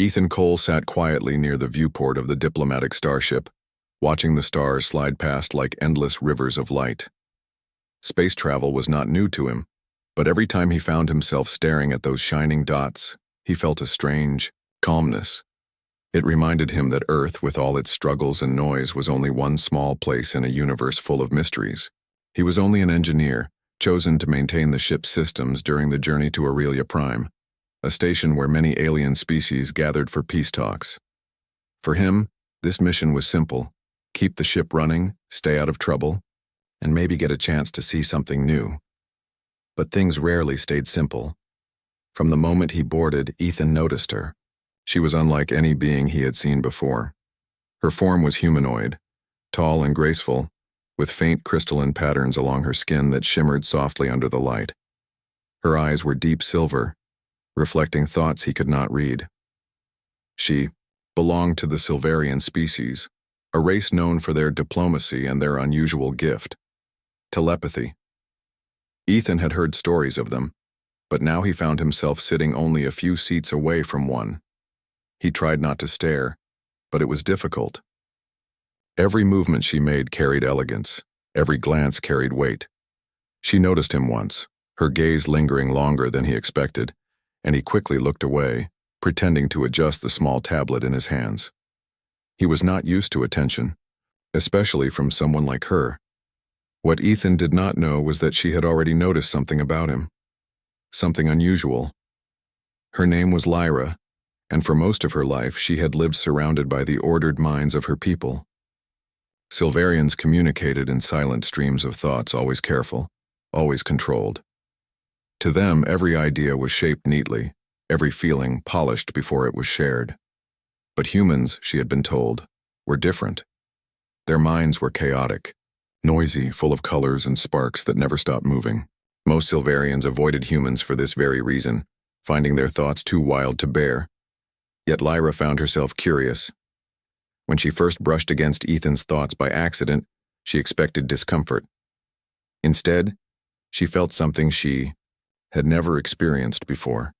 Ethan Cole sat quietly near the viewport of the diplomatic starship, watching the stars slide past like endless rivers of light. Space travel was not new to him, but every time he found himself staring at those shining dots, he felt a strange calmness. It reminded him that Earth, with all its struggles and noise, was only one small place in a universe full of mysteries. He was only an engineer, chosen to maintain the ship's systems during the journey to Aurelia Prime, a station where many alien species gathered for peace talks. For him, this mission was simple: keep the ship running, stay out of trouble, and maybe get a chance to see something new. But things rarely stayed simple. From the moment he boarded, Ethan noticed her. She was unlike any being he had seen before. Her form was humanoid, tall and graceful, with faint crystalline patterns along her skin that shimmered softly under the light. Her eyes were deep silver, reflecting thoughts he could not read. She belonged to the Silverian species, a race known for their diplomacy and their unusual gift: telepathy. Ethan had heard stories of them, but now he found himself sitting only a few seats away from one. He tried not to stare, but it was difficult. Every movement she made carried elegance, every glance carried weight. She noticed him once, her gaze lingering longer than he expected, and he quickly looked away, pretending to adjust the small tablet in his hands. He was not used to attention, especially from someone like her. What Ethan did not know was that she had already noticed something about him. Something unusual. Her name was Lyra, and for most of her life she had lived surrounded by the ordered minds of her people. Silverians communicated in silent streams of thoughts, always careful, always controlled. To them, every idea was shaped neatly, every feeling polished before it was shared. But humans, she had been told, were different. Their minds were chaotic, noisy, full of colors and sparks that never stopped moving. Most Silverians avoided humans for this very reason, finding their thoughts too wild to bear. Yet Lyra found herself curious. When she first brushed against Ethan's thoughts by accident, she expected discomfort. Instead, she felt something she had never experienced before.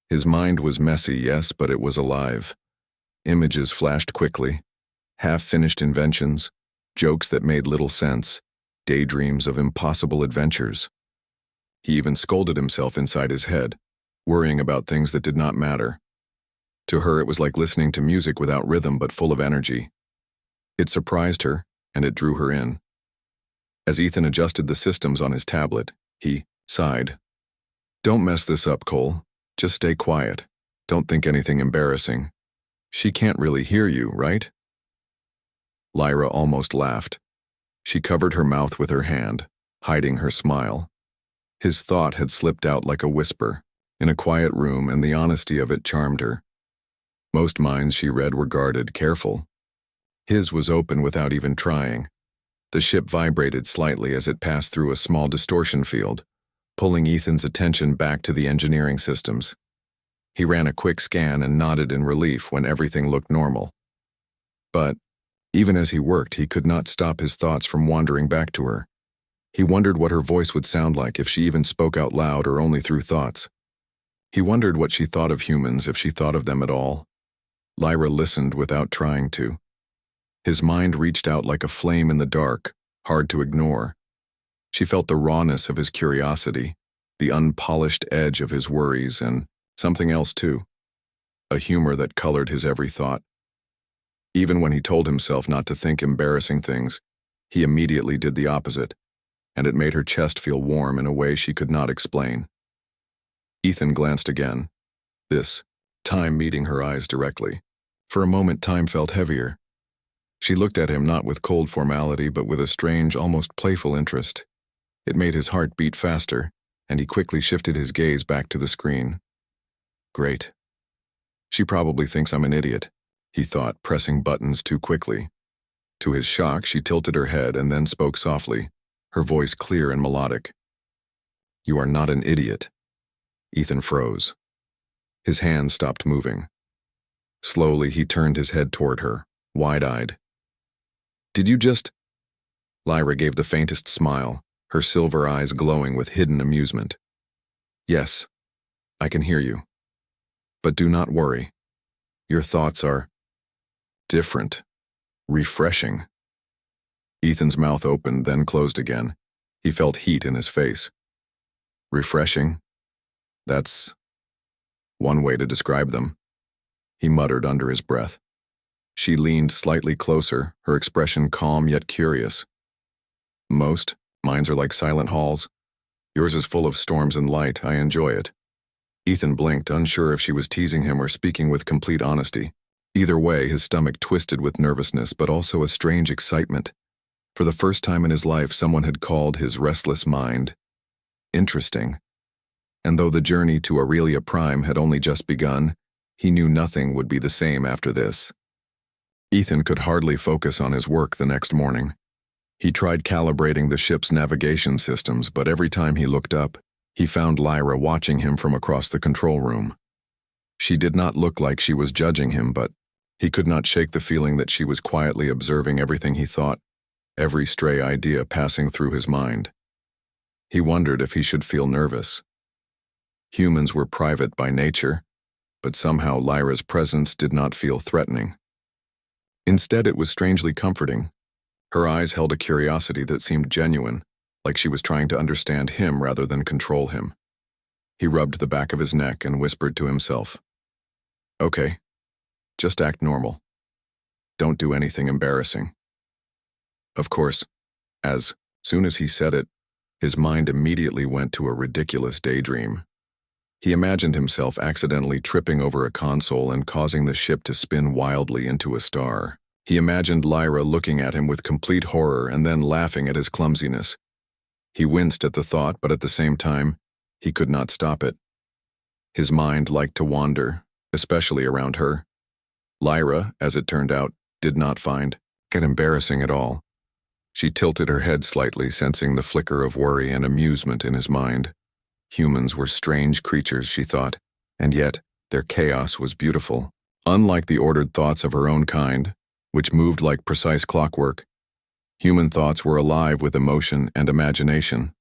His mind was messy, yes, but it was alive. Images flashed quickly, half-finished inventions, jokes that made little sense, daydreams of impossible adventures. He even scolded himself inside his head, worrying about things that did not matter. To her, it was like listening to music without rhythm but full of energy. It surprised her, and it drew her in. As Ethan adjusted the systems on his tablet, he sighed. "Don't mess this up, Cole. Just stay quiet. Don't think anything embarrassing. She can't really hear you, right?" Lyra almost laughed. She covered her mouth with her hand, hiding her smile. His thought had slipped out like a whisper, in a quiet room, and the honesty of it charmed her. Most minds she read were guarded, careful. His was open without even trying. The ship vibrated slightly as it passed through a small distortion field, pulling Ethan's attention back to the engineering systems. He ran a quick scan and nodded in relief when everything looked normal. But even as he worked, he could not stop his thoughts from wandering back to her. He wondered what her voice would sound like if she even spoke out loud or only through thoughts. He wondered what she thought of humans, if she thought of them at all. Lyra listened without trying to. His mind reached out like a flame in the dark, hard to ignore. She felt the rawness of his curiosity, the unpolished edge of his worries, and something else too, a humor that colored his every thought. Even when he told himself not to think embarrassing things, he immediately did the opposite, and it made her chest feel warm in a way she could not explain. Ethan glanced again, this time meeting her eyes directly. For a moment, time felt heavier. She looked at him not with cold formality, but with a strange, almost playful interest. It made his heart beat faster, and he quickly shifted his gaze back to the screen. Great. She probably thinks I'm an idiot, he thought, pressing buttons too quickly. To his shock, she tilted her head and then spoke softly, her voice clear and melodic. "You are not an idiot." Ethan froze. His hands stopped moving. Slowly, he turned his head toward her, wide-eyed. "Did you just—" Lyra gave the faintest smile, her silver eyes glowing with hidden amusement. "Yes, I can hear you. But do not worry. Your thoughts are different, refreshing. Ethan's mouth opened, then closed again. He felt heat in his face. Refreshing? That's one way to describe them, he muttered under his breath. She leaned slightly closer, her expression calm yet curious. Most minds are like silent halls. Yours is full of storms and light. I enjoy it. Ethan blinked, unsure if she was teasing him or speaking with complete honesty. Either way, his stomach twisted with nervousness, but also a strange excitement. For the first time in his life, someone had called his restless mind interesting. And though the journey to Aurelia Prime had only just begun, he knew nothing would be the same after this. Ethan could hardly focus on his work the next morning. He tried calibrating the ship's navigation systems, but every time he looked up, he found Lyra watching him from across the control room. She did not look like she was judging him, but he could not shake the feeling that she was quietly observing everything he thought, every stray idea passing through his mind. He wondered if he should feel nervous. Humans were private by nature, but somehow Lyra's presence did not feel threatening. Instead, it was strangely comforting. Her eyes held a curiosity that seemed genuine, like she was trying to understand him rather than control him. He rubbed the back of his neck and whispered to himself, "Okay, just act normal. Don't do anything embarrassing." Of course, as soon as he said it, his mind immediately went to a ridiculous daydream. He imagined himself accidentally tripping over a console and causing the ship to spin wildly into a star. He imagined Lyra looking at him with complete horror and then laughing at his clumsiness. He winced at the thought, but at the same time, he could not stop it. His mind liked to wander, especially around her. Lyra, as it turned out, did not find it embarrassing at all. She tilted her head slightly, sensing the flicker of worry and amusement in his mind. Humans were strange creatures, she thought, and yet their chaos was beautiful. Unlike the ordered thoughts of her own kind, which moved like precise clockwork, human thoughts were alive with emotion and imagination.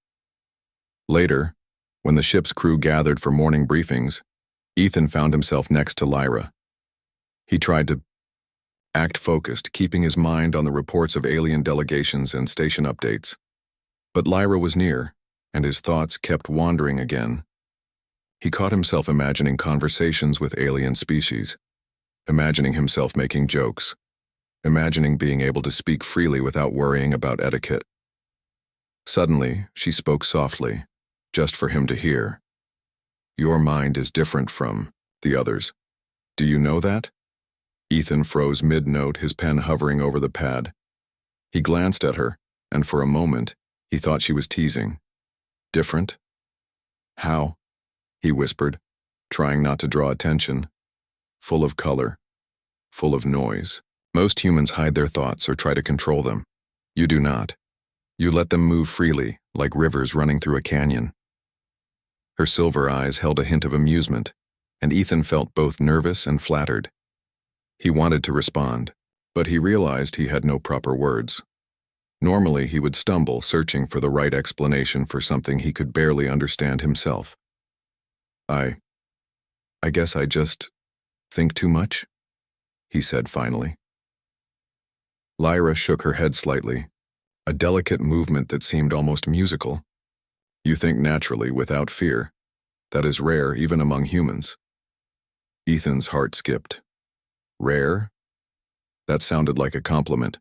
Later, when the ship's crew gathered for morning briefings, Ethan found himself next to Lyra. He tried to act focused, keeping his mind on the reports of alien delegations and station updates. But Lyra was near, and his thoughts kept wandering again. He caught himself imagining conversations with alien species, imagining himself making jokes, imagining being able to speak freely without worrying about etiquette. Suddenly, she spoke softly, just for him to hear. "Your mind is different from the others. Do you know that?" Ethan froze mid-note, his pen hovering over the pad. He glanced at her, and for a moment, he thought she was teasing. "Different? How?" he whispered, trying not to draw attention. "Full of color, full of noise. Most humans hide their thoughts or try to control them. You do not. You let them move freely, like rivers running through a canyon." Her silver eyes held a hint of amusement, and Ethan felt both nervous and flattered. He wanted to respond, but he realized he had no proper words. Normally, he would stumble, searching for the right explanation for something he could barely understand himself. I guess I just think too much," he said finally. Lyra shook her head slightly, a delicate movement that seemed almost musical. "You think naturally, without fear. That is rare even among humans." Ethan's heart skipped. Rare? That sounded like a compliment.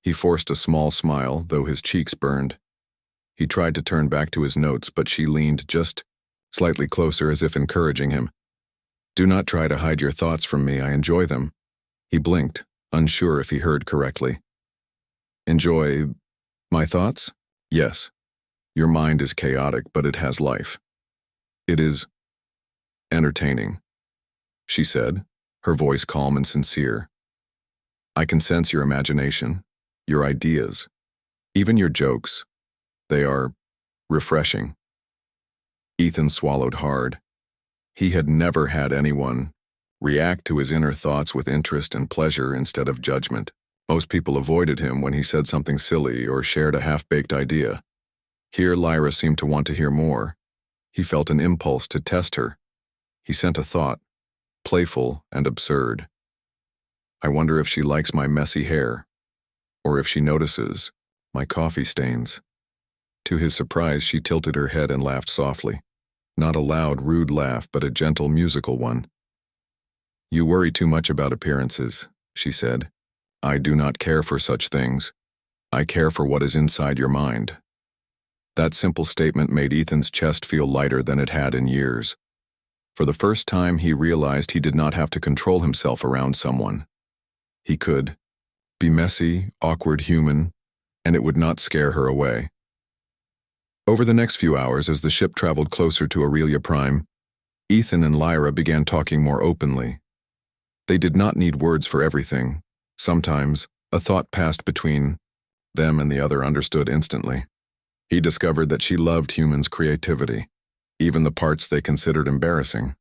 He forced a small smile, though his cheeks burned. He tried to turn back to his notes, but she leaned just slightly closer as if encouraging him. "Do not try to hide your thoughts from me. I enjoy them." He blinked, unsure if he heard correctly. "Enjoy my thoughts?" "Yes. Your mind is chaotic, but it has life. It is entertaining," she said, her voice calm and sincere. "I can sense your imagination, your ideas, even your jokes. They are refreshing." Ethan swallowed hard. He had never had anyone react to his inner thoughts with interest and pleasure instead of judgment. Most people avoided him when he said something silly or shared a half-baked idea. Here, Lyra seemed to want to hear more. He felt an impulse to test her. He sent a thought, playful and absurd. I wonder if she likes my messy hair, or if she notices my coffee stains. To his surprise, she tilted her head and laughed softly. Not a loud, rude laugh, but a gentle, musical one. "You worry too much about appearances," she said. "I do not care for such things. I care for what is inside your mind." That simple statement made Ethan's chest feel lighter than it had in years. For the first time, he realized he did not have to control himself around someone. He could be messy, awkward, human, and it would not scare her away. Over the next few hours, as the ship traveled closer to Aurelia Prime, Ethan and Lyra began talking more openly. They did not need words for everything. Sometimes, a thought passed between them and the other understood instantly. He discovered that she loved humans' creativity, even the parts they considered embarrassing.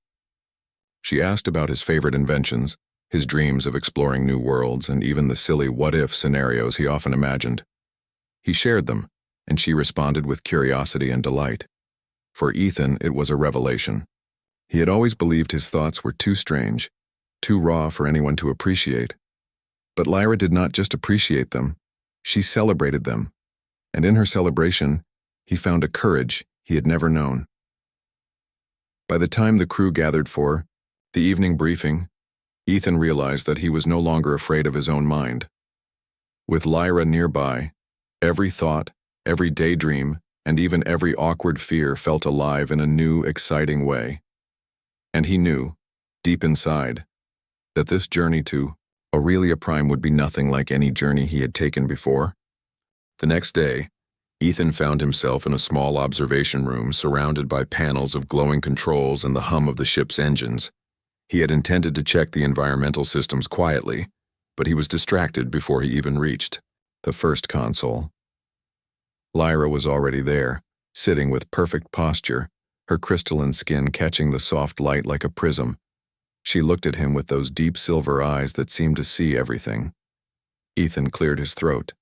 She asked about his favorite inventions, his dreams of exploring new worlds, and even the silly what-if scenarios he often imagined. He shared them, and she responded with curiosity and delight. For Ethan, it was a revelation. He had always believed his thoughts were too strange, too raw for anyone to appreciate. But Lyra did not just appreciate them, she celebrated them. And in her celebration, he found a courage he had never known. By the time the crew gathered for the evening briefing, Ethan realized that he was no longer afraid of his own mind. With Lyra nearby, every thought, every daydream, and even every awkward fear felt alive in a new, exciting way. And he knew, deep inside, that this journey to Aurelia Prime would be nothing like any journey he had taken before. The next day, Ethan found himself in a small observation room surrounded by panels of glowing controls and the hum of the ship's engines. He had intended to check the environmental systems quietly, but he was distracted before he even reached the first console. Lyra was already there, sitting with perfect posture, her crystalline skin catching the soft light like a prism. She looked at him with those deep silver eyes that seemed to see everything. Ethan cleared his throat.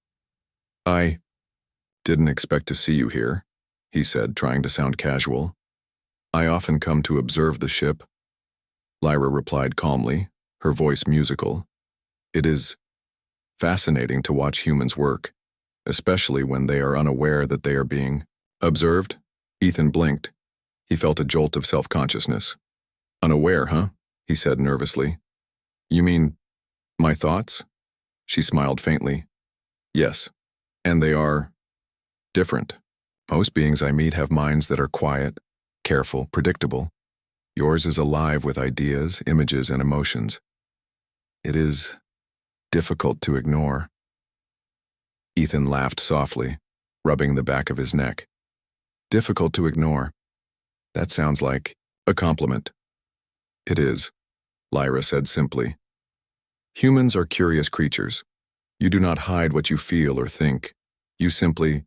"I didn't expect to see you here," he said, trying to sound casual. "I often come to observe the ship." Lyra replied calmly, her voice musical. "It is fascinating to watch humans work, especially when they are unaware that they are being observed." Ethan blinked. He felt a jolt of self-consciousness. "Unaware, huh?" he said nervously. "You mean my thoughts?" She smiled faintly. "Yes, and they are different. Most beings I meet have minds that are quiet, careful, predictable. Yours is alive with ideas, images, and emotions. It is difficult to ignore." Ethan laughed softly, rubbing the back of his neck. "Difficult to ignore. That sounds like a compliment." "It is," Lyra said simply. "Humans are curious creatures. You do not hide what you feel or think. You simply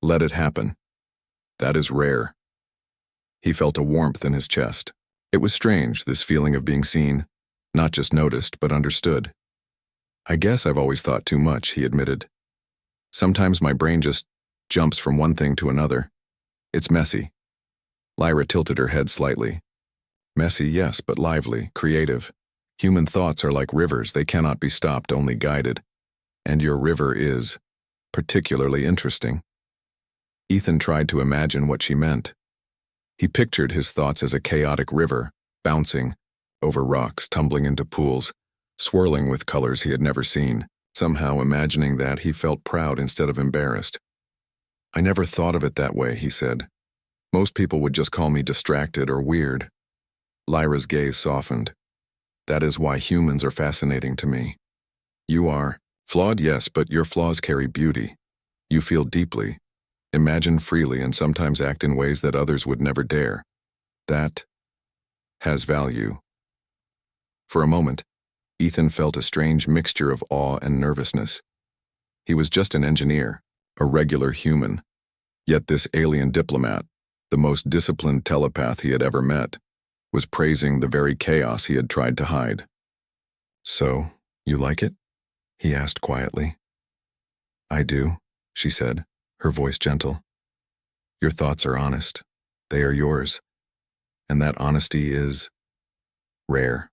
let it happen. That is rare." He felt a warmth in his chest. It was strange, this feeling of being seen, not just noticed, but understood. "I guess I've always thought too much," he admitted. "Sometimes my brain just jumps from one thing to another. It's messy." Lyra tilted her head slightly. "Messy, yes, but lively, creative. Human thoughts are like rivers, they cannot be stopped, only guided. And your river is particularly interesting." Ethan tried to imagine what she meant. He pictured his thoughts as a chaotic river, bouncing over rocks, tumbling into pools, swirling with colors he had never seen. Somehow, imagining that, he felt proud instead of embarrassed. "I never thought of it that way," he said. "Most people would just call me distracted or weird." Lyra's gaze softened. "That is why humans are fascinating to me. You are flawed, yes, but your flaws carry beauty. You feel deeply, imagine freely, and sometimes act in ways that others would never dare. That has value." For a moment, Ethan felt a strange mixture of awe and nervousness. He was just an engineer, a regular human. Yet this alien diplomat, the most disciplined telepath he had ever met, was praising the very chaos he had tried to hide. "So, you like it?" he asked quietly. "I do," she said, her voice gentle. "Your thoughts are honest. They are yours. And that honesty is Rare.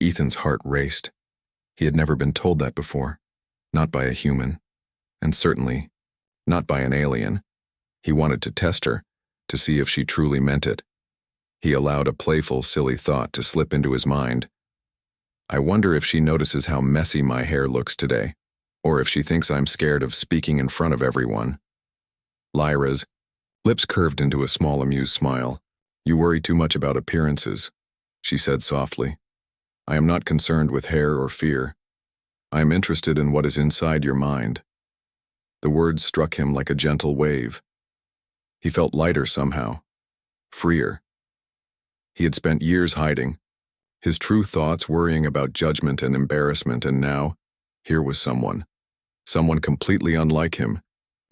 Ethan's heart raced. He had never been told that before. Not by a human, and certainly not by an alien. He wanted to test her, to see if she truly meant it. He allowed a playful, silly thought to slip into his mind. I wonder if she notices how messy my hair looks today, or if she thinks I'm scared of speaking in front of everyone. Lyra's lips curved into a small, amused smile. You worry too much about appearances, she said softly. I am not concerned with hair or fear. I am interested in what is inside your mind. The words struck him like a gentle wave. He felt lighter somehow, freer. He had spent years hiding, his true thoughts worrying about judgment and embarrassment, and now, here was someone completely unlike him,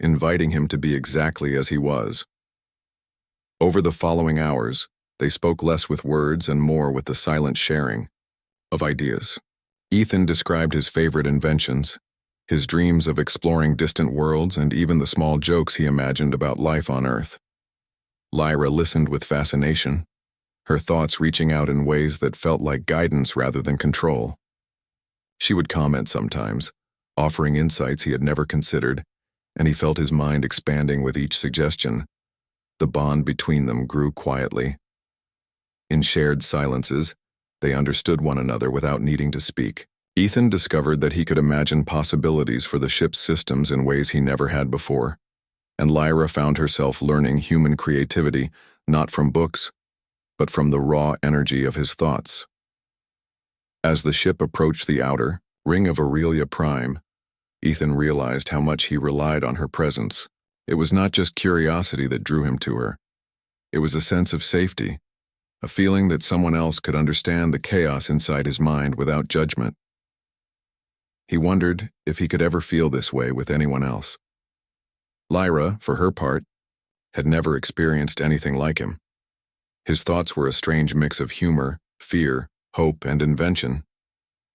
inviting him to be exactly as he was. Over the following hours, they spoke less with words and more with the silent sharing of ideas. Ethan described his favorite inventions, his dreams of exploring distant worlds, and even the small jokes he imagined about life on Earth. Lyra listened with fascination, her thoughts reaching out in ways that felt like guidance rather than control. She would comment sometimes, offering insights he had never considered, and he felt his mind expanding with each suggestion. The bond between them grew quietly. In shared silences, they understood one another without needing to speak. Ethan discovered that he could imagine possibilities for the ship's systems in ways he never had before, and Lyra found herself learning human creativity not from books, but from the raw energy of his thoughts. As the ship approached the outer ring of Aurelia Prime, Ethan realized how much he relied on her presence. It was not just curiosity that drew him to her. It was a sense of safety, a feeling that someone else could understand the chaos inside his mind without judgment. He wondered if he could ever feel this way with anyone else. Lyra, for her part, had never experienced anything like him. His thoughts were a strange mix of humor, fear, hope, and invention.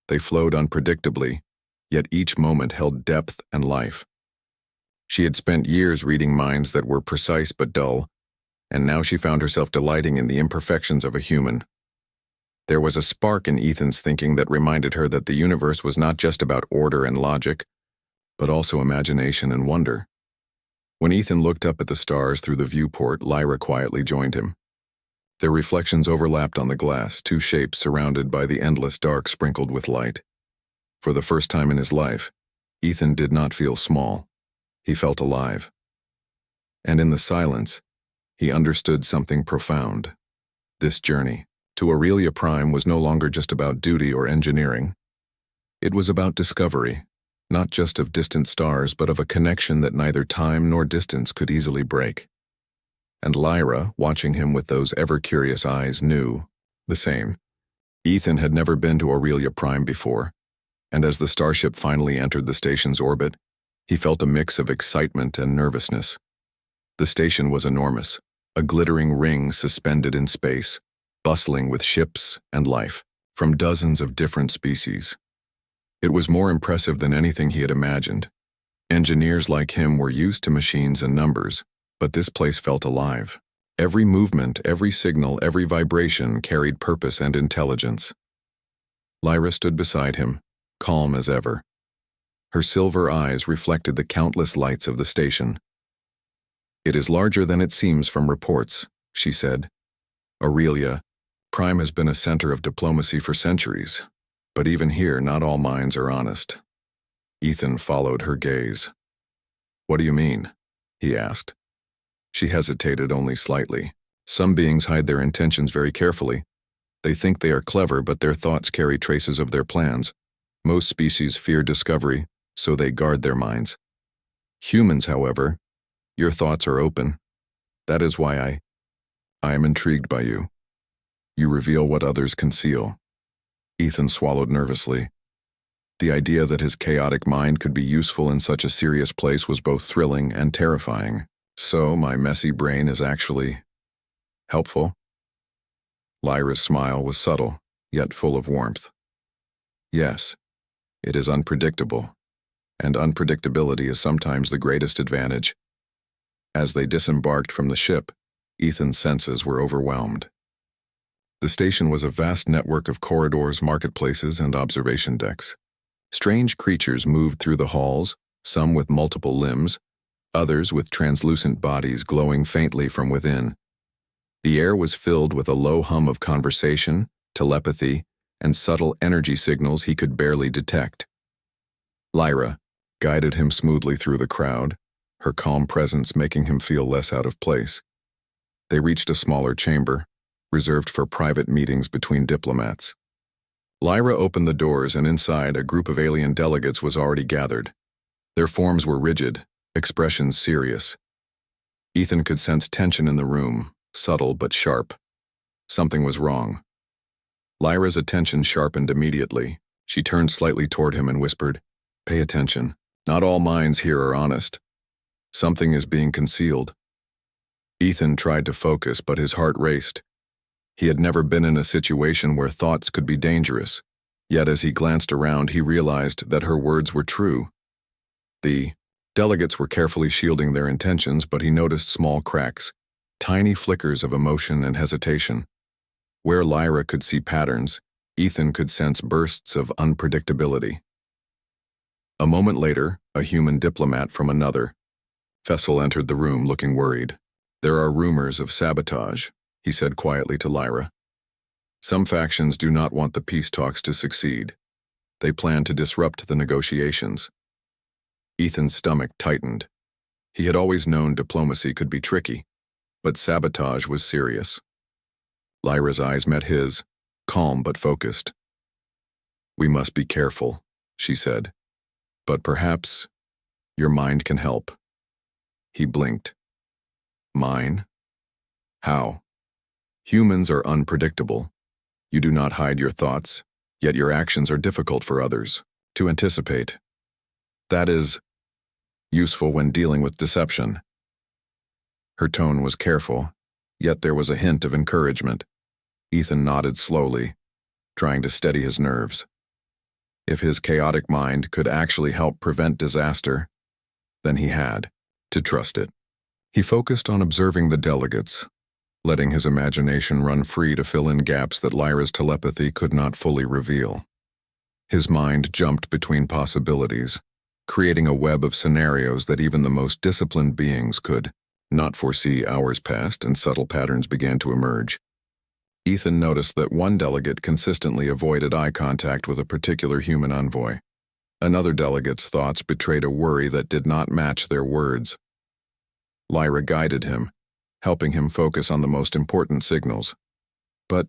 They flowed unpredictably, yet each moment held depth and life. She had spent years reading minds that were precise but dull, and now she found herself delighting in the imperfections of a human. There was a spark in Ethan's thinking that reminded her that the universe was not just about order and logic, but also imagination and wonder. When Ethan looked up at the stars through the viewport, Lyra quietly joined him. Their reflections overlapped on the glass, two shapes surrounded by the endless dark sprinkled with light. For the first time in his life, Ethan did not feel small. He felt alive. And in the silence, he understood something profound. This journey to Aurelia Prime was no longer just about duty or engineering. It was about discovery, not just of distant stars, but of a connection that neither time nor distance could easily break. And Lyra, watching him with those ever-curious eyes, knew the same. Ethan had never been to Aurelia Prime before, and as the starship finally entered the station's orbit, he felt a mix of excitement and nervousness. The station was enormous, a glittering ring suspended in space, bustling with ships and life from dozens of different species. It was more impressive than anything he had imagined. Engineers like him were used to machines and numbers, but this place felt alive. Every movement, every signal, every vibration carried purpose and intelligence. Lyra stood beside him, calm as ever. Her silver eyes reflected the countless lights of the station. It is larger than it seems from reports, she said. Aurelia Prime has been a center of diplomacy for centuries, but even here not all minds are honest. Ethan followed her gaze. What do you mean? He asked. She hesitated only slightly. Some beings hide their intentions very carefully. They think they are clever, but their thoughts carry traces of their plans. Most species fear discovery, so they guard their minds. Humans, however, your thoughts are open. That is why I am intrigued by you. You reveal what others conceal. Ethan swallowed nervously. The idea that his chaotic mind could be useful in such a serious place was both thrilling and terrifying. So my messy brain is actually helpful? Lyra's smile was subtle, yet full of warmth. Yes, it is unpredictable, and unpredictability is sometimes the greatest advantage. As they disembarked from the ship, Ethan's senses were overwhelmed. The station was a vast network of corridors, marketplaces, and observation decks. Strange creatures moved through the halls, some with multiple limbs, others with translucent bodies glowing faintly from within. The air was filled with a low hum of conversation, telepathy, and subtle energy signals he could barely detect. Lyra guided him smoothly through the crowd, her calm presence making him feel less out of place. They reached a smaller chamber, reserved for private meetings between diplomats. Lyra opened the doors, and inside, a group of alien delegates was already gathered. Their forms were rigid, expressions serious. Ethan could sense tension in the room, subtle but sharp. Something was wrong. Lyra's attention sharpened immediately. She turned slightly toward him and whispered, "Pay attention. Not all minds here are honest. Something is being concealed." Ethan tried to focus, but his heart raced. He had never been in a situation where thoughts could be dangerous. Yet as he glanced around, he realized that her words were true. The delegates were carefully shielding their intentions, but he noticed small cracks, tiny flickers of emotion and hesitation. Where Lyra could see patterns, Ethan could sense bursts of unpredictability. A moment later, a human diplomat from another vessel entered the room looking worried. "There are rumors of sabotage," he said quietly to Lyra. "Some factions do not want the peace talks to succeed. They plan to disrupt the negotiations." Ethan's stomach tightened. He had always known diplomacy could be tricky, but sabotage was serious. Lyra's eyes met his, calm but focused. "We must be careful," she said. "But perhaps your mind can help." He blinked. "Mine? How?" "Humans are unpredictable. You do not hide your thoughts, yet your actions are difficult for others to anticipate. That is useful when dealing with deception." Her tone was careful, yet there was a hint of encouragement. Ethan nodded slowly, trying to steady his nerves. If his chaotic mind could actually help prevent disaster, then he had to trust it. He focused on observing the delegates, letting his imagination run free to fill in gaps that Lyra's telepathy could not fully reveal. His mind jumped between possibilities, creating a web of scenarios that even the most disciplined beings could not foresee. Hours passed and subtle patterns began to emerge. Ethan noticed that one delegate consistently avoided eye contact with a particular human envoy. Another delegate's thoughts betrayed a worry that did not match their words. Lyra guided him, helping him focus on the most important signals. But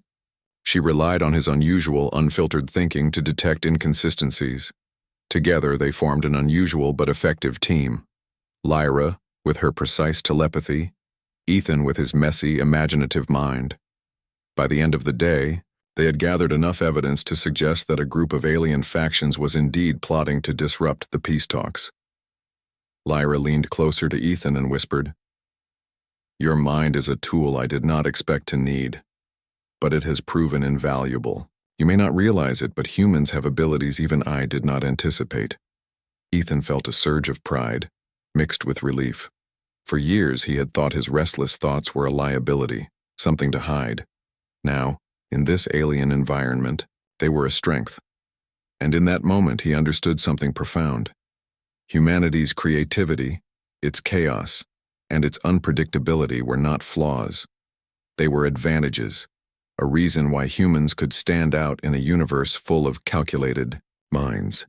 she relied on his unusual, unfiltered thinking to detect inconsistencies. Together, they formed an unusual but effective team. Lyra, with her precise telepathy, Ethan with his messy, imaginative mind. By the end of the day, they had gathered enough evidence to suggest that a group of alien factions was indeed plotting to disrupt the peace talks. Lyra leaned closer to Ethan and whispered, "Your mind is a tool I did not expect to need, but it has proven invaluable. You may not realize it, but humans have abilities even I did not anticipate." Ethan felt a surge of pride, mixed with relief. For years he had thought his restless thoughts were a liability, something to hide. Now, in this alien environment, they were a strength. And in that moment he understood something profound. Humanity's creativity, its chaos, and its unpredictability were not flaws. They were advantages, a reason why humans could stand out in a universe full of calculated minds.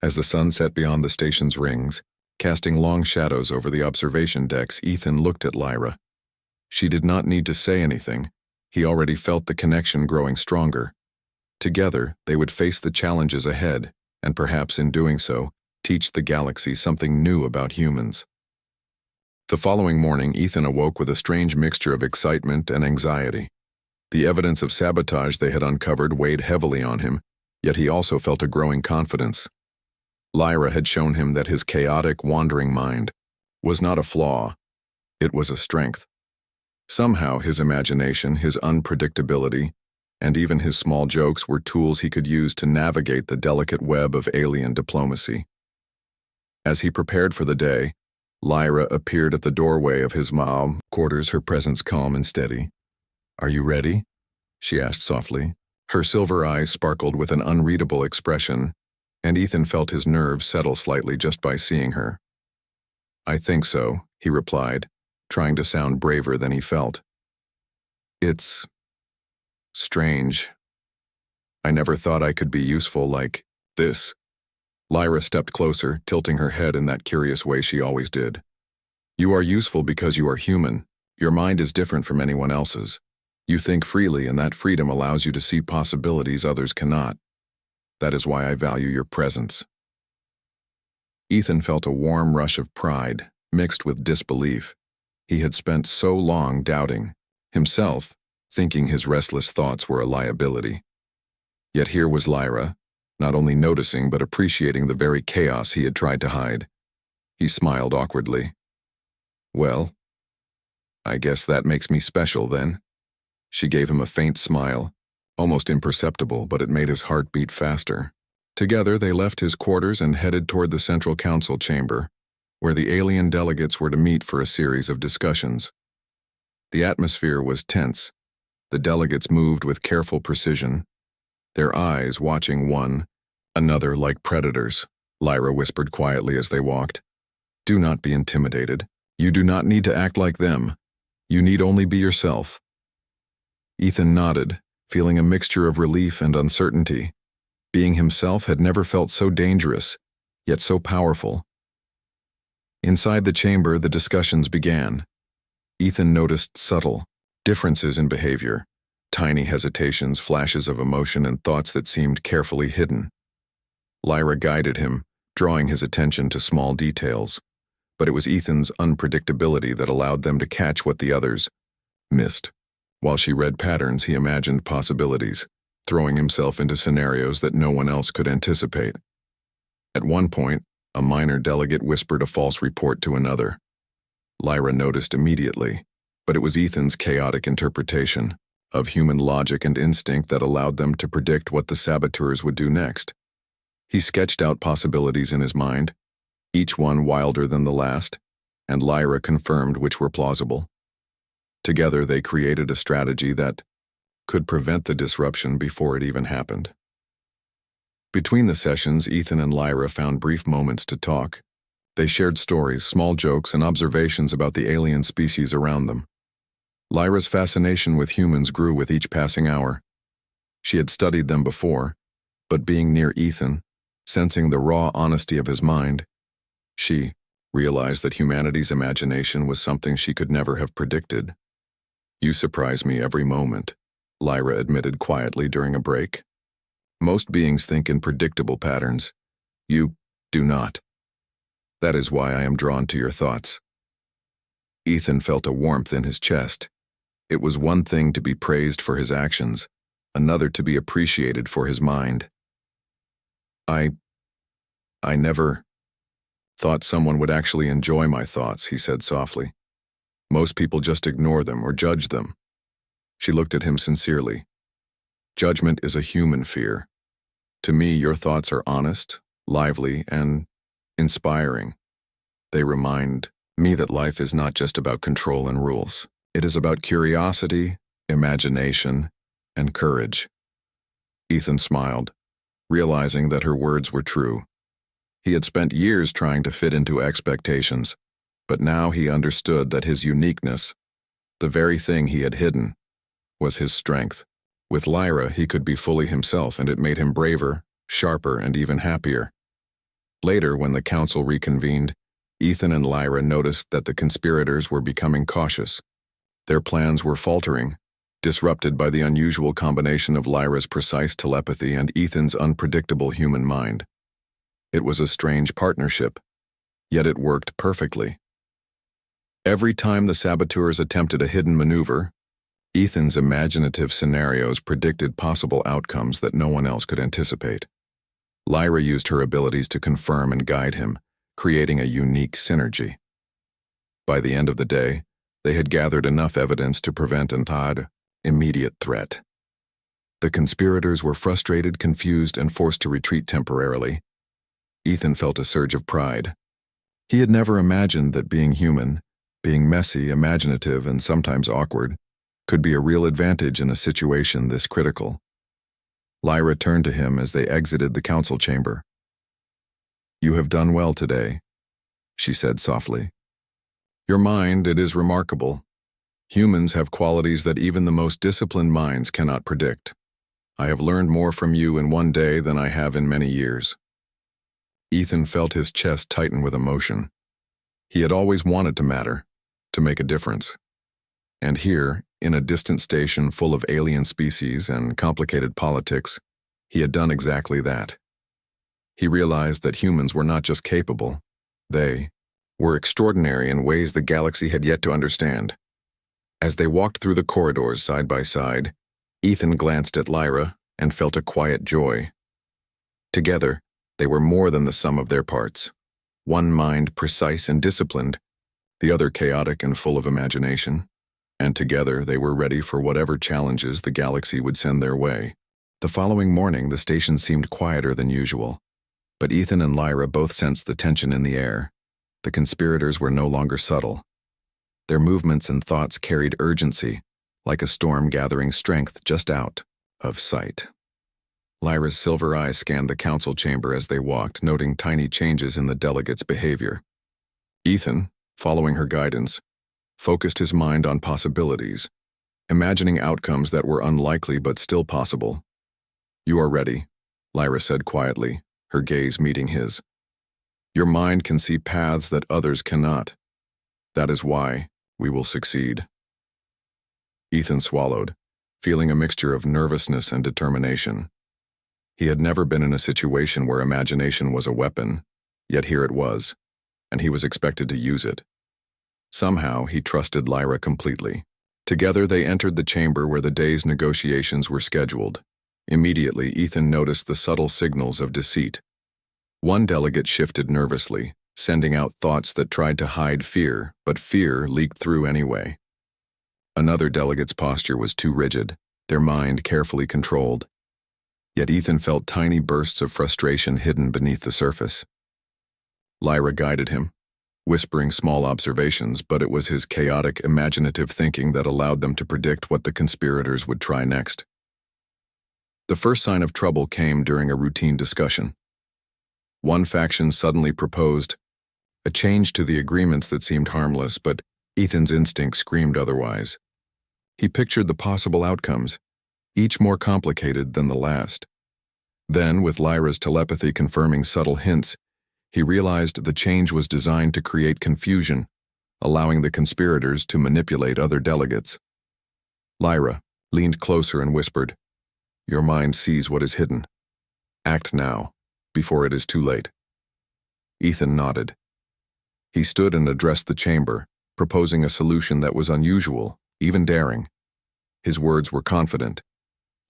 As the sun set beyond the station's rings, casting long shadows over the observation decks, Ethan looked at Lyra. She did not need to say anything. He already felt the connection growing stronger. Together, they would face the challenges ahead, and perhaps in doing so, teach the galaxy something new about humans. The following morning, Ethan awoke with a strange mixture of excitement and anxiety. The evidence of sabotage they had uncovered weighed heavily on him, yet he also felt a growing confidence. Lyra had shown him that his chaotic, wandering mind was not a flaw, it was a strength. Somehow his imagination, his unpredictability, and even his small jokes were tools he could use to navigate the delicate web of alien diplomacy. As he prepared for the day, Lyra appeared at the doorway of his quarters, her presence calm and steady. "Are you ready?" she asked softly. Her silver eyes sparkled with an unreadable expression, and Ethan felt his nerves settle slightly just by seeing her. I think so, he replied, trying to sound braver than he felt. It's strange. I never thought I could be useful like this. Lyra stepped closer, tilting her head in that curious way she always did. You are useful because you are human. Your mind is different from anyone else's. You think freely, and that freedom allows you to see possibilities others cannot. That is why I value your presence. Ethan felt a warm rush of pride, mixed with disbelief. He had spent so long doubting himself, thinking his restless thoughts were a liability. Yet here was Lyra, not only noticing but appreciating the very chaos he had tried to hide. He smiled awkwardly. Well, I guess that makes me special then. She gave him a faint smile, almost imperceptible, but it made his heart beat faster. Together they left his quarters and headed toward the Central Council chamber, where the alien delegates were to meet for a series of discussions. The atmosphere was tense. The delegates moved with careful precision, their eyes watching one another like predators. Lyra whispered quietly as they walked. Do not be intimidated. You do not need to act like them. You need only be yourself. Ethan nodded, feeling a mixture of relief and uncertainty. Being himself had never felt so dangerous, yet so powerful. Inside the chamber, the discussions began. Ethan noticed subtle differences in behavior, tiny hesitations, flashes of emotion, and thoughts that seemed carefully hidden. Lyra guided him, drawing his attention to small details, but it was Ethan's unpredictability that allowed them to catch what the others missed. While she read patterns, he imagined possibilities, throwing himself into scenarios that no one else could anticipate. At one point, a minor delegate whispered a false report to another. Lyra noticed immediately, but it was Ethan's chaotic interpretation of human logic and instinct that allowed them to predict what the saboteurs would do next. He sketched out possibilities in his mind, each one wilder than the last, and Lyra confirmed which were plausible. Together they created a strategy that could prevent the disruption before it even happened. Between the sessions, Ethan and Lyra found brief moments to talk. They shared stories, small jokes, and observations about the alien species around them. Lyra's fascination with humans grew with each passing hour. She had studied them before, but being near Ethan, sensing the raw honesty of his mind, she realized that humanity's imagination was something she could never have predicted. You surprise me every moment, Lyra admitted quietly during a break. Most beings think in predictable patterns. You do not. That is why I am drawn to your thoughts. Ethan felt a warmth in his chest. It was one thing to be praised for his actions, another to be appreciated for his mind. I never thought someone would actually enjoy my thoughts, he said softly. Most people just ignore them or judge them. She looked at him sincerely. Judgment is a human fear. To me, your thoughts are honest, lively, and inspiring. They remind me that life is not just about control and rules. It is about curiosity, imagination, and courage. Ethan smiled, realizing that her words were true. He had spent years trying to fit into expectations, but now he understood that his uniqueness, the very thing he had hidden, was his strength. With Lyra, he could be fully himself, and it made him braver, sharper, and even happier. Later, when the council reconvened, Ethan and Lyra noticed that the conspirators were becoming cautious. Their plans were faltering, disrupted by the unusual combination of Lyra's precise telepathy and Ethan's unpredictable human mind. It was a strange partnership, yet it worked perfectly. Every time the saboteurs attempted a hidden maneuver, Ethan's imaginative scenarios predicted possible outcomes that no one else could anticipate. Lyra used her abilities to confirm and guide him, creating a unique synergy. By the end of the day, they had gathered enough evidence to prevent an immediate threat. The conspirators were frustrated, confused, and forced to retreat temporarily. Ethan felt a surge of pride. He had never imagined that being human, being messy, imaginative, and sometimes awkward, could be a real advantage in a situation this critical. Lyra turned to him as they exited the council chamber. "You have done well today," she said softly. "Your mind, it is remarkable. Humans have qualities that even the most disciplined minds cannot predict. I have learned more from you in one day than I have in many years." Ethan felt his chest tighten with emotion. He had always wanted to matter, to make a difference. And here, in a distant station full of alien species and complicated politics, he had done exactly that. He realized that humans were not just capable, they were extraordinary in ways the galaxy had yet to understand. As they walked through the corridors side by side, Ethan glanced at Lyra and felt a quiet joy. Together, they were more than the sum of their parts. One mind precise and disciplined, the other chaotic and full of imagination. And together they were ready for whatever challenges the galaxy would send their way. The following morning, the station seemed quieter than usual, but Ethan and Lyra both sensed the tension in the air. The conspirators were no longer subtle. Their movements and thoughts carried urgency, like a storm gathering strength just out of sight. Lyra's silver eyes scanned the council chamber as they walked, noting tiny changes in the delegates' behavior. Ethan, following her guidance, focused his mind on possibilities, imagining outcomes that were unlikely but still possible. "You are ready," Lyra said quietly, her gaze meeting his. "Your mind can see paths that others cannot. That is why we will succeed." Ethan swallowed, feeling a mixture of nervousness and determination. He had never been in a situation where imagination was a weapon, yet here it was, and he was expected to use it. Somehow, he trusted Lyra completely. Together, they entered the chamber where the day's negotiations were scheduled. Immediately, Ethan noticed the subtle signals of deceit. One delegate shifted nervously, sending out thoughts that tried to hide fear, but fear leaked through anyway. Another delegate's posture was too rigid, their mind carefully controlled. Yet Ethan felt tiny bursts of frustration hidden beneath the surface. Lyra guided him, whispering small observations, but it was his chaotic, imaginative thinking that allowed them to predict what the conspirators would try next. The first sign of trouble came during a routine discussion. One faction suddenly proposed a change to the agreements that seemed harmless, but Ethan's instinct screamed otherwise. He pictured the possible outcomes, each more complicated than the last. Then, with Lyra's telepathy confirming subtle hints, he realized the change was designed to create confusion, allowing the conspirators to manipulate other delegates. Lyra leaned closer and whispered, "Your mind sees what is hidden. Act now, before it is too late." Ethan nodded. He stood and addressed the chamber, proposing a solution that was unusual, even daring. His words were confident,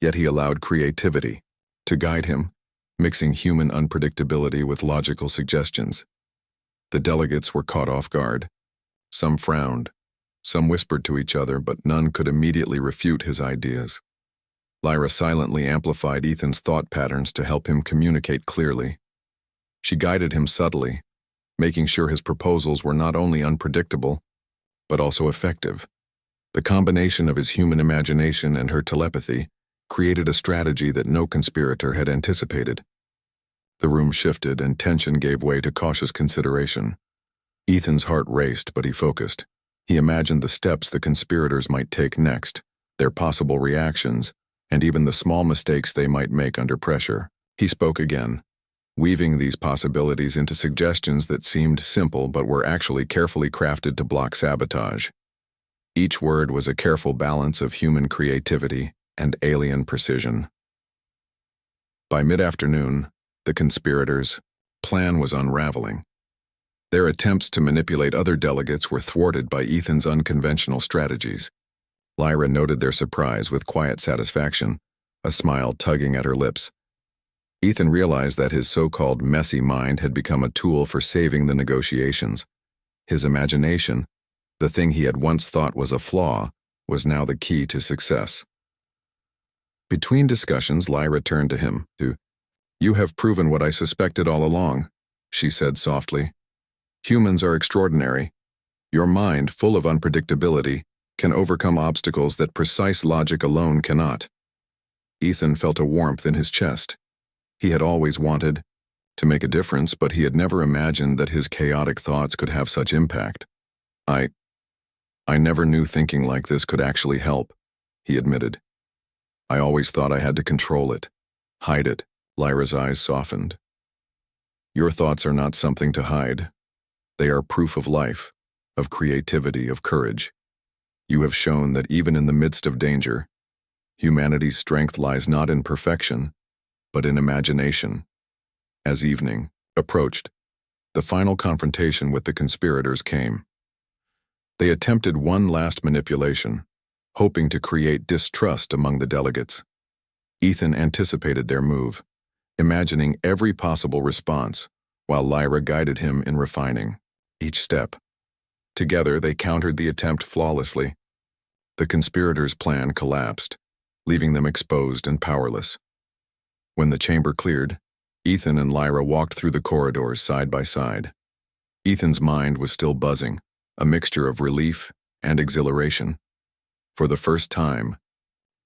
yet he allowed creativity to guide him, mixing human unpredictability with logical suggestions. The delegates were caught off guard. Some frowned, some whispered to each other, but none could immediately refute his ideas. Lyra silently amplified Ethan's thought patterns to help him communicate clearly. She guided him subtly, making sure his proposals were not only unpredictable, but also effective. The combination of his human imagination and her telepathy created a strategy that no conspirator had anticipated. The room shifted and tension gave way to cautious consideration. Ethan's heart raced, but he focused. He imagined the steps the conspirators might take next, their possible reactions, and even the small mistakes they might make under pressure. He spoke again, weaving these possibilities into suggestions that seemed simple but were actually carefully crafted to block sabotage. Each word was a careful balance of human creativity and alien precision. By mid-afternoon, the conspirators' plan was unraveling. Their attempts to manipulate other delegates were thwarted by Ethan's unconventional strategies. Lyra noted their surprise with quiet satisfaction, a smile tugging at her lips. Ethan realized that his so-called messy mind had become a tool for saving the negotiations. His imagination, the thing he had once thought was a flaw, was now the key to success. Between discussions, Lyra turned to him. "You have proven what I suspected all along," she said softly. "Humans are extraordinary. Your mind, full of unpredictability, can overcome obstacles that precise logic alone cannot. Ethan felt a warmth in his chest. He had always wanted to make a difference, but he had never imagined that his chaotic thoughts could have such impact. I never knew thinking like this could actually help, he admitted. I always thought I had to control it, hide it. Lyra's eyes softened. Your thoughts are not something to hide. They are proof of life, of creativity, of courage. You have shown that even in the midst of danger, humanity's strength lies not in perfection, but in imagination. As evening approached, the final confrontation with the conspirators came. They attempted one last manipulation, hoping to create distrust among the delegates. Ethan anticipated their move, imagining every possible response, while Lyra guided him in refining each step. Together, they countered the attempt flawlessly. The conspirators' plan collapsed, leaving them exposed and powerless. When the chamber cleared, Ethan and Lyra walked through the corridors side by side. Ethan's mind was still buzzing, a mixture of relief and exhilaration. For the first time,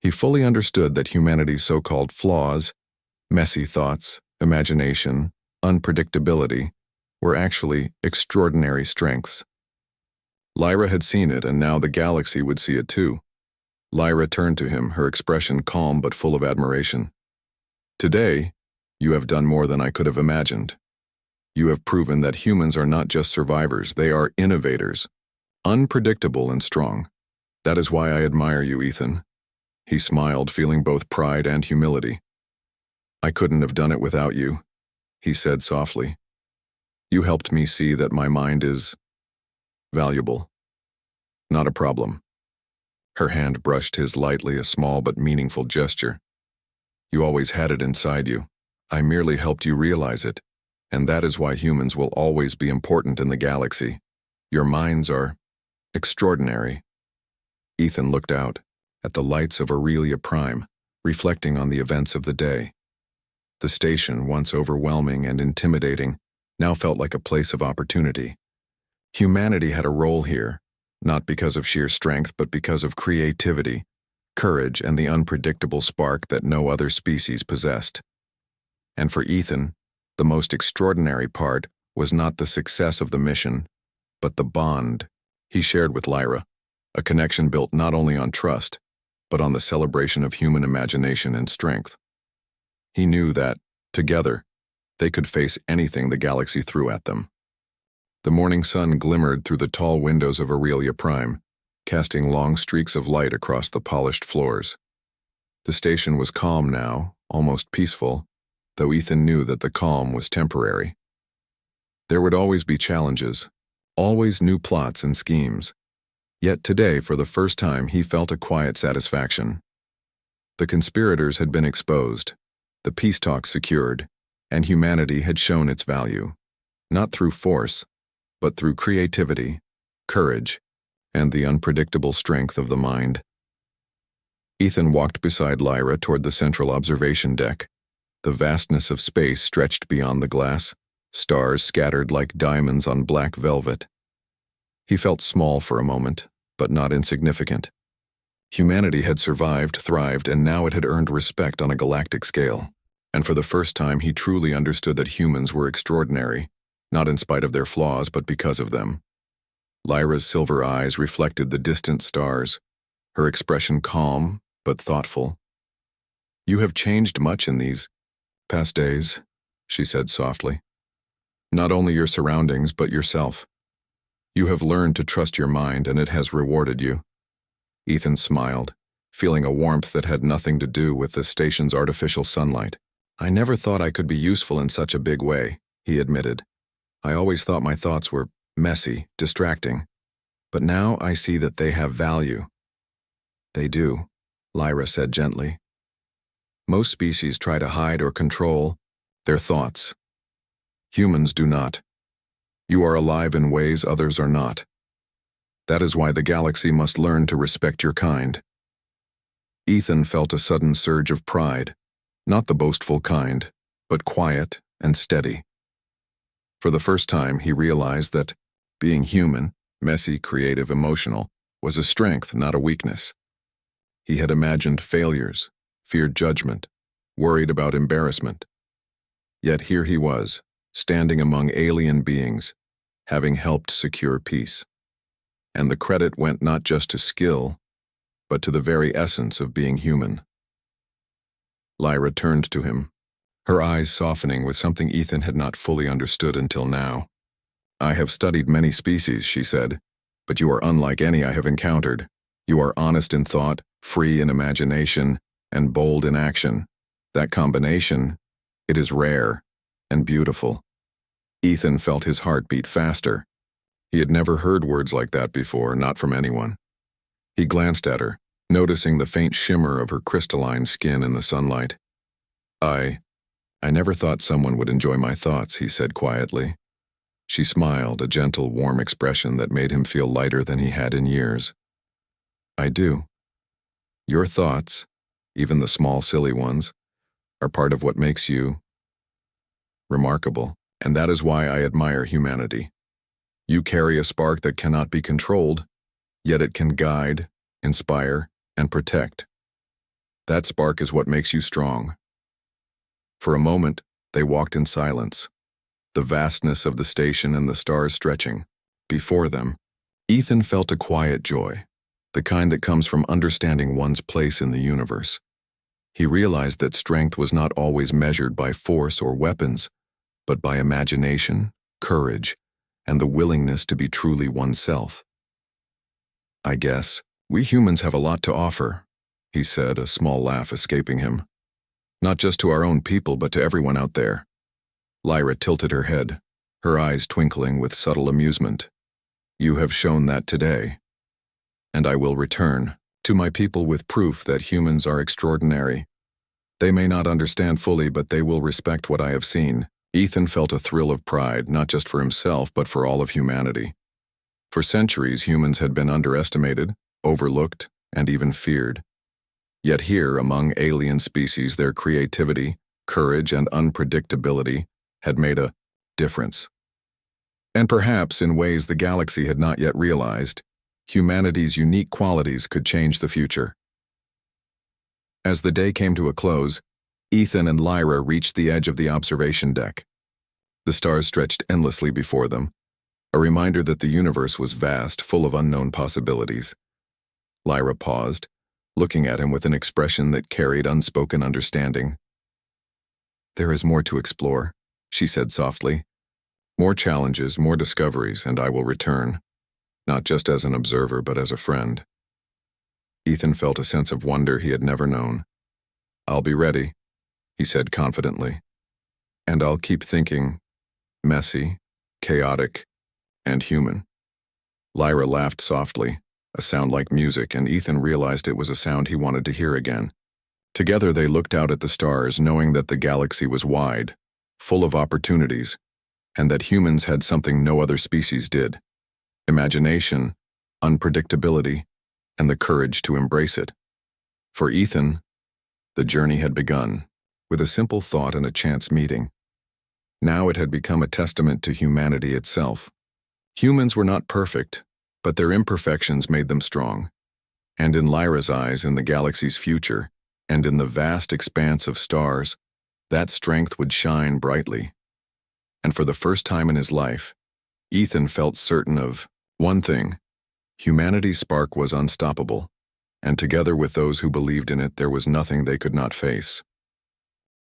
he fully understood that humanity's so-called flaws, messy thoughts, imagination, unpredictability, were actually extraordinary strengths. Lyra had seen it, and now the galaxy would see it too. Lyra turned to him, her expression calm but full of admiration. Today, you have done more than I could have imagined. You have proven that humans are not just survivors, they are innovators, unpredictable and strong. That is why I admire you, Ethan. He smiled, feeling both pride and humility. I couldn't have done it without you, he said softly. You helped me see that my mind is valuable, not a problem. Her hand brushed his lightly, a small but meaningful gesture. You always had it inside you. I merely helped you realize it, and that is why humans will always be important in the galaxy. Your minds are extraordinary. Ethan looked out at the lights of Aurelia Prime, reflecting on the events of the day. The station, once overwhelming and intimidating, now felt like a place of opportunity. Humanity had a role here, not because of sheer strength, but because of creativity, courage, and the unpredictable spark that no other species possessed. And for Ethan, the most extraordinary part was not the success of the mission, but the bond he shared with Lyra, a connection built not only on trust, but on the celebration of human imagination and strength. He knew that, together, they could face anything the galaxy threw at them. The morning sun glimmered through the tall windows of Aurelia Prime, casting long streaks of light across the polished floors. The station was calm now, almost peaceful, though Ethan knew that the calm was temporary. There would always be challenges, always new plots and schemes. Yet today, for the first time, he felt a quiet satisfaction. The conspirators had been exposed, the peace talks secured, and humanity had shown its value, not through force, but through creativity, courage, and the unpredictable strength of the mind. Ethan walked beside Lyra toward the central observation deck. The vastness of space stretched beyond the glass, stars scattered like diamonds on black velvet. He felt small for a moment, but not insignificant. Humanity had survived, thrived, and now it had earned respect on a galactic scale. And for the first time, he truly understood that humans were extraordinary, not in spite of their flaws, but because of them. Lyra's silver eyes reflected the distant stars, her expression calm but thoughtful. You have changed much in these past days, she said softly. Not only your surroundings, but yourself. You have learned to trust your mind, and it has rewarded you. Ethan smiled, feeling a warmth that had nothing to do with the station's artificial sunlight. I never thought I could be useful in such a big way, he admitted. I always thought my thoughts were messy, distracting. But now I see that they have value. They do, Lyra said gently. Most species try to hide or control their thoughts. Humans do not. You are alive in ways others are not. That is why the galaxy must learn to respect your kind. Ethan felt a sudden surge of pride, not the boastful kind, but quiet and steady. For the first time, he realized that being human, messy, creative, emotional, was a strength, not a weakness. He had imagined failures, feared judgment, worried about embarrassment. Yet here he was, standing among alien beings, having helped secure peace. And the credit went not just to skill, but to the very essence of being human. Lyra turned to him, her eyes softening with something Ethan had not fully understood until now. "I have studied many species," she said, "but you are unlike any I have encountered. You are honest in thought, free in imagination, and bold in action. That combination, it is rare and beautiful." Ethan felt his heart beat faster. He had never heard words like that before, not from anyone. He glanced at her, noticing the faint shimmer of her crystalline skin in the sunlight. I never thought someone would enjoy my thoughts," he said quietly. She smiled, a gentle, warm expression that made him feel lighter than he had in years. "I do. Your thoughts, even the small, silly ones, are part of what makes you remarkable, and that is why I admire humanity. You carry a spark that cannot be controlled, yet it can guide, inspire, and protect. That spark is what makes you strong." For a moment, they walked in silence, the vastness of the station and the stars stretching. Before them, Ethan felt a quiet joy, the kind that comes from understanding one's place in the universe. He realized that strength was not always measured by force or weapons, but by imagination, courage, and the willingness to be truly oneself. "I guess we humans have a lot to offer," he said, a small laugh escaping him. "Not just to our own people, but to everyone out there." Lyra tilted her head, her eyes twinkling with subtle amusement. "You have shown that today. And I will return to my people with proof that humans are extraordinary. They may not understand fully, but they will respect what I have seen." Ethan felt a thrill of pride, not just for himself, but for all of humanity. For centuries, humans had been underestimated, overlooked, and even feared. Yet here, among alien species, their creativity, courage, and unpredictability had made a difference. And perhaps, in ways the galaxy had not yet realized, humanity's unique qualities could change the future. As the day came to a close, Ethan and Lyra reached the edge of the observation deck. The stars stretched endlessly before them, a reminder that the universe was vast, full of unknown possibilities. Lyra paused, looking at him with an expression that carried unspoken understanding. "There is more to explore," she said softly. "More challenges, more discoveries, and I will return. Not just as an observer, but as a friend." Ethan felt a sense of wonder he had never known. "I'll be ready," he said confidently. "And I'll keep thinking messy, chaotic, and human." Lyra laughed softly, a sound like music, and Ethan realized it was a sound he wanted to hear again. Together they looked out at the stars, knowing that the galaxy was wide, full of opportunities, and that humans had something no other species did: imagination, unpredictability, and the courage to embrace it. For Ethan, the journey had begun, with a simple thought and a chance meeting. Now it had become a testament to humanity itself. Humans were not perfect, but their imperfections made them strong. And in Lyra's eyes, in the galaxy's future, and in the vast expanse of stars, that strength would shine brightly. And for the first time in his life, Ethan felt certain of one thing: humanity's spark was unstoppable, and together with those who believed in it, there was nothing they could not face.